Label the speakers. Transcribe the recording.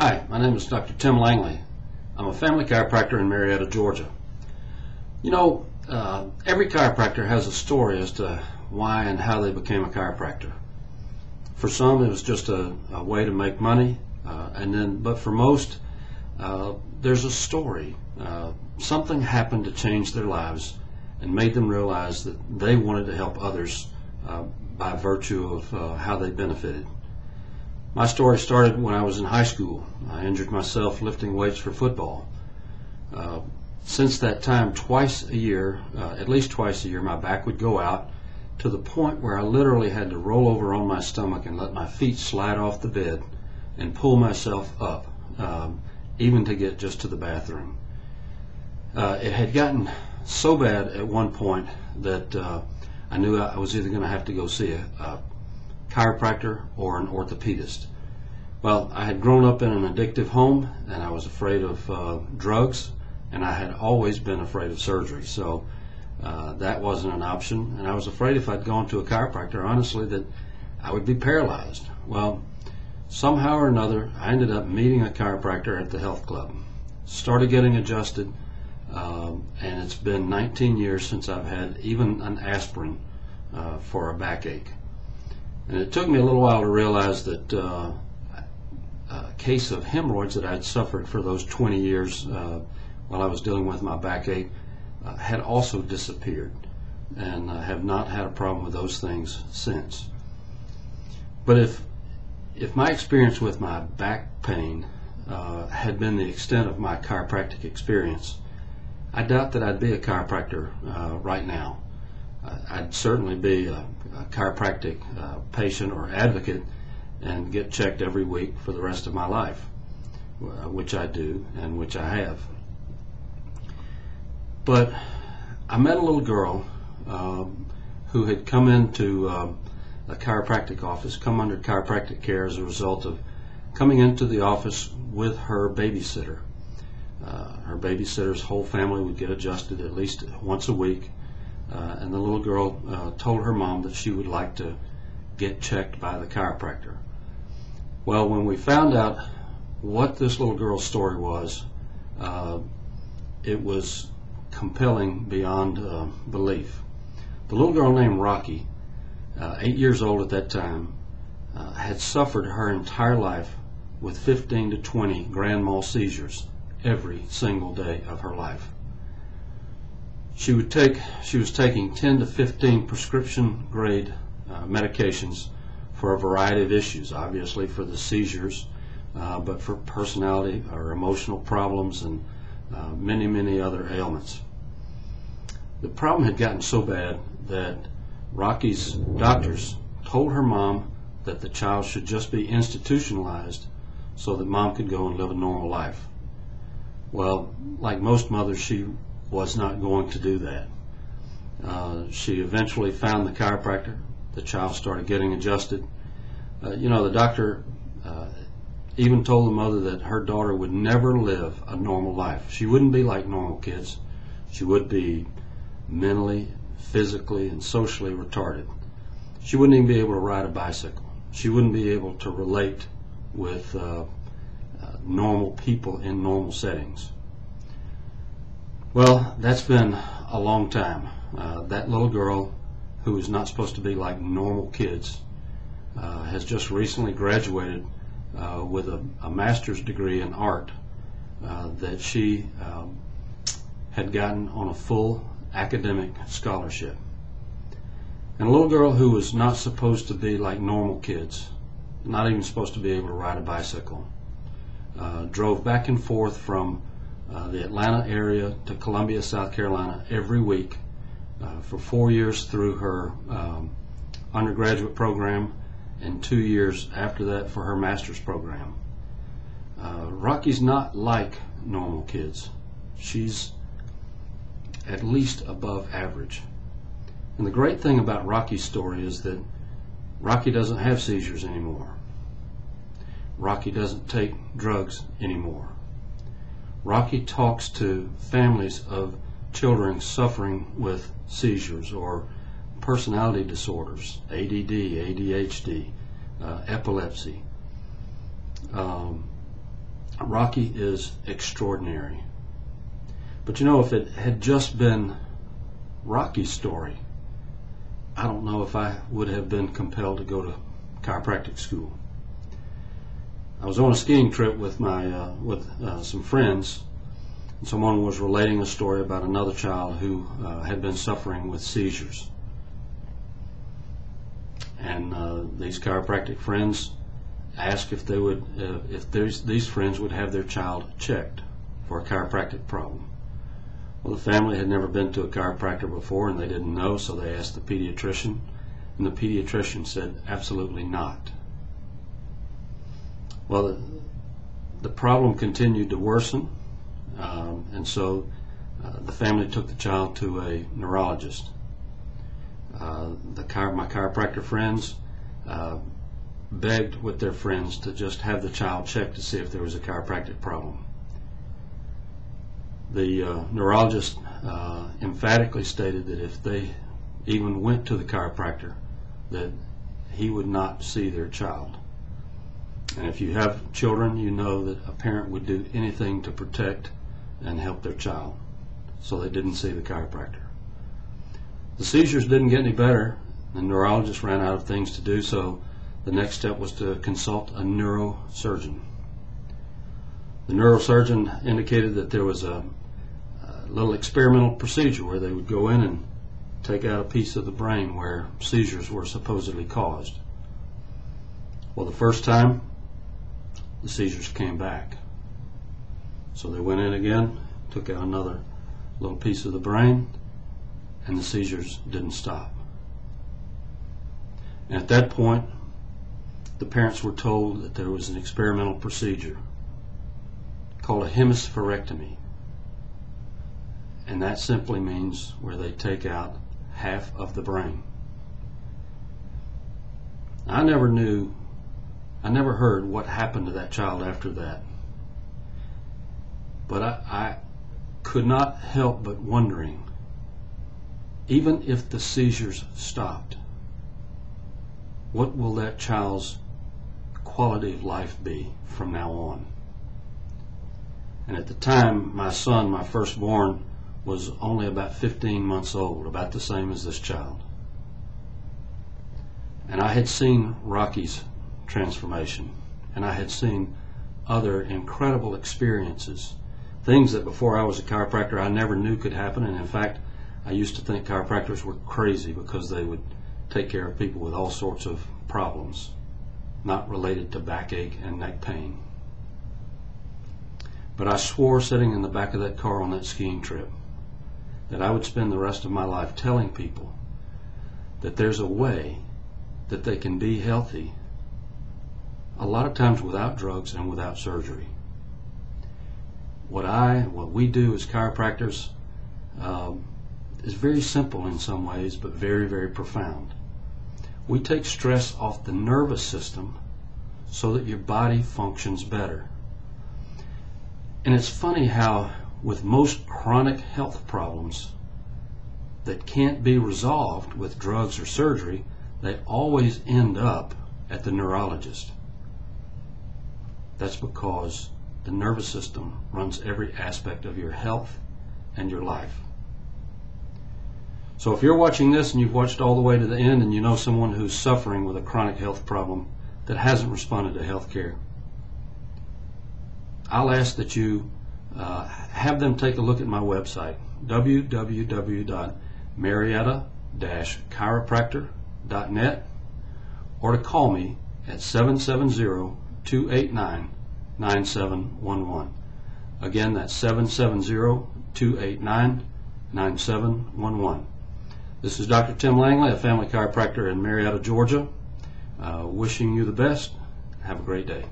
Speaker 1: Hi, my name is Dr. Tim Langley. I'm a family chiropractor in Marietta, Georgia. You know, every chiropractor has a story as to why and how they became a chiropractor. For some, it was just a way to make money, but for most, there's a story. Something happened to change their lives and made them realize that they wanted to help others by virtue of how they benefited. My story started when I was in high school. I injured myself lifting weights for football. Since that time, at least twice a year, my back would go out to the point where I literally had to roll over on my stomach and let my feet slide off the bed and pull myself up, even to get just to the bathroom. It had gotten so bad at one point that I knew I was either going to have to go see a chiropractor or an orthopedist. Well, I had grown up in an addictive home, and I was afraid of drugs, and I had always been afraid of surgery, so that wasn't an option. And I was afraid if I'd gone to a chiropractor, honestly, that I would be paralyzed. Well, somehow or another, I ended up meeting a chiropractor at the health club. Started getting adjusted, and it's been 19 years since I've had even an aspirin for a backache. And it took me a little while to realize that a case of hemorrhoids that I'd suffered for those 20 years while I was dealing with my backache had also disappeared, and have not had a problem with those things since. But if my experience with my back pain had been the extent of my chiropractic experience, I doubt that I'd be a chiropractor right now. I'd certainly be a chiropractic patient or advocate and get checked every week for the rest of my life, which I do and which I have. But I met a little girl who had come into a chiropractic office, come under chiropractic care as a result of coming into the office with her babysitter. Her babysitter's whole family would get adjusted at least once a week. And the little girl told her mom that she would like to get checked by the chiropractor. Well, when we found out what this little girl's story was, it was compelling beyond belief. The little girl named Rockie, 8 years old at that time, had suffered her entire life with 15 to 20 grand mal seizures every single day of her life. She was taking 10 to 15 prescription grade medications for a variety of issues, obviously for the seizures, but for personality or emotional problems and many other ailments. The problem had gotten so bad that Rockie's doctors told her mom that the child should just be institutionalized so that mom could go and live a normal life. Well, like most mothers, she was not going to do that. She eventually found the chiropractor. The child started getting adjusted. The doctor even told the mother that her daughter would never live a normal life. She wouldn't be like normal kids. She would be mentally, physically, and socially retarded. She wouldn't even be able to ride a bicycle. She wouldn't be able to relate with normal people in normal settings. Well, that's been a long time. That little girl, who is not supposed to be like normal kids, has just recently graduated with a master's degree in art that she had gotten on a full academic scholarship. And a little girl who was not supposed to be like normal kids, not even supposed to be able to ride a bicycle, drove back and forth from the Atlanta area to Columbia, South Carolina every week for 4 years through her undergraduate program and 2 years after that for her master's program. Rockie's not like normal kids. She's at least above average. And the great thing about Rockie's story is that Rockie doesn't have seizures anymore. Rockie doesn't take drugs anymore. Rockie talks to families of children suffering with seizures or personality disorders, ADD, ADHD, epilepsy, Rocky is extraordinary. But you know, if it had just been Rocky's story, I don't know if I would have been compelled to go to chiropractic school. I was on a skiing trip with some friends, and someone was relating a story about another child who had been suffering with seizures. And these chiropractic friends asked if these friends would have their child checked for a chiropractic problem. Well, the family had never been to a chiropractor before, and they didn't know, so they asked the pediatrician, and the pediatrician said absolutely not. Well, the problem continued to worsen, and so the family took the child to a neurologist. My chiropractor friends begged with their friends to just have the child checked to see if there was a chiropractic problem. The neurologist emphatically stated that if they even went to the chiropractor, that he would not see their child. And if you have children, you know that a parent would do anything to protect and help their child. So they didn't see the chiropractor. The seizures didn't get any better. The neurologist ran out of things to do, so the next step was to consult a neurosurgeon. The neurosurgeon indicated that there was a little experimental procedure where they would go in and take out a piece of the brain where seizures were supposedly caused. Well, the first time, the seizures came back. So they went in again, took out another little piece of the brain, and the seizures didn't stop. And at that point, the parents were told that there was an experimental procedure called a hemispherectomy. And that simply means where they take out half of the brain. I never heard what happened to that child after that. But I could not help but wondering, even if the seizures stopped, what will that child's quality of life be from now on? And at the time, my son, my firstborn, was only about 15 months old, about the same as this child. And I had seen Rocky's transformation, and I had seen other incredible experiences, things that before I was a chiropractor I never knew could happen. And in fact, I used to think chiropractors were crazy because they would take care of people with all sorts of problems not related to backache and neck pain. But I swore sitting in the back of that car on that skiing trip that I would spend the rest of my life telling people that there's a way that they can be healthy, a lot of times without drugs and without surgery. What we do as chiropractors is very simple in some ways, but very, very profound. We take stress off the nervous system so that your body functions better. And it's funny how with most chronic health problems that can't be resolved with drugs or surgery, they always end up at the neurologist. That's because the nervous system runs every aspect of your health and your life. So if you're watching this and you've watched all the way to the end and you know someone who's suffering with a chronic health problem that hasn't responded to health care, I'll ask that you have them take a look at my website, www.marietta-chiropractor.net, or to call me at 770-289-9711. Again, that's 770-289-9711. This is Dr. Tim Langley, a family chiropractor in Marietta, Georgia, wishing you the best. Have a great day.